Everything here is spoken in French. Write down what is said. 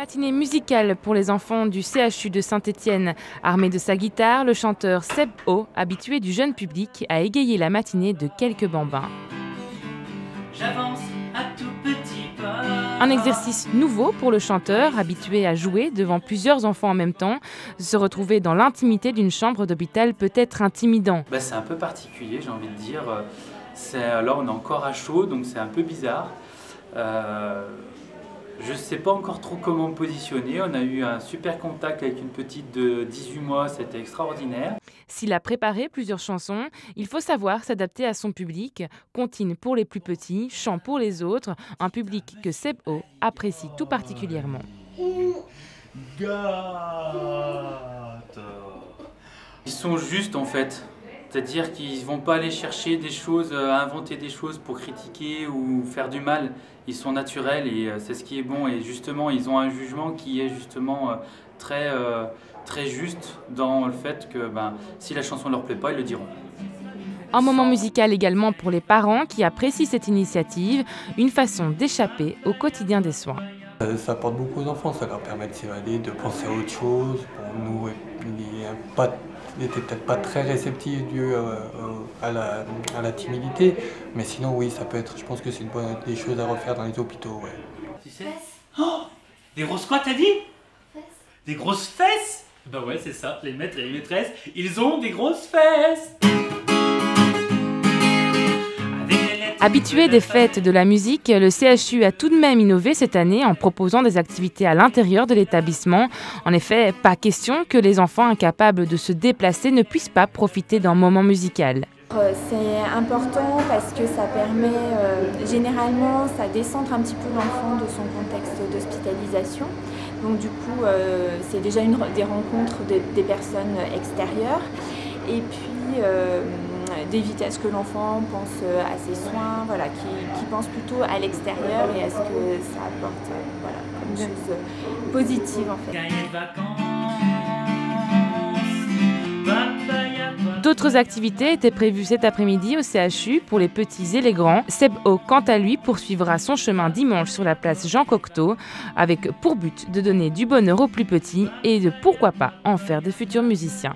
Matinée musicale pour les enfants du CHU de Saint-Étienne. Armé de sa guitare, le chanteur Seb O, habitué du jeune public, a égayé la matinée de quelques bambins. J'avance à tout petit pas. Un exercice nouveau pour le chanteur, habitué à jouer devant plusieurs enfants en même temps. Se retrouver dans l'intimité d'une chambre d'hôpital peut être intimidant. C'est un peu particulier, j'ai envie de dire. Là, on est encore à chaud, donc c'est un peu bizarre. Je ne sais pas encore trop comment me positionner. On a eu un super contact avec une petite de 18 mois, c'était extraordinaire. S'il a préparé plusieurs chansons, il faut savoir s'adapter à son public. Comptine pour les plus petits, chant pour les autres, un public que Seb O apprécie tout particulièrement. Ils sont justes en fait. C'est-à-dire qu'ils ne vont pas aller chercher des choses, inventer des choses pour critiquer ou faire du mal. Ils sont naturels et c'est ce qui est bon. Et justement, ils ont un jugement qui est justement très juste dans le fait que si la chanson ne leur plaît pas, ils le diront. Un moment musical également pour les parents qui apprécient cette initiative, une façon d'échapper au quotidien des soins. Ça apporte beaucoup aux enfants, ça leur permet de s'évader, de penser à autre chose. Pour nous, il n'était peut-être pas très réceptif dû à la timidité, mais sinon oui, ça peut être, je pense que c'est des choses à refaire dans les hôpitaux. Ouais. Tu sais ? Oh, des grosses quoi t'as dit ? Fesses. Des grosses fesses ? Bah ouais, c'est ça, les maîtres et les maîtresses, ils ont des grosses fesses. Habitué des fêtes de la musique, le CHU a tout de même innové cette année en proposant des activités à l'intérieur de l'établissement. En effet, pas question que les enfants incapables de se déplacer ne puissent pas profiter d'un moment musical. C'est important parce que ça permet, généralement, ça décentre un petit peu l'enfant de son contexte d'hospitalisation. Donc du coup, c'est déjà des rencontres des personnes extérieures. Et puis, d'éviter à ce que l'enfant pense à ses soins, voilà, qui pense plutôt à l'extérieur et à ce que ça apporte comme chose positive en fait. D'autres activités étaient prévues cet après-midi au CHU pour les petits et les grands. Seb O, quant à lui, poursuivra son chemin dimanche sur la place Jean Cocteau, avec pour but de donner du bonheur aux plus petits et de pourquoi pas en faire de futurs musiciens.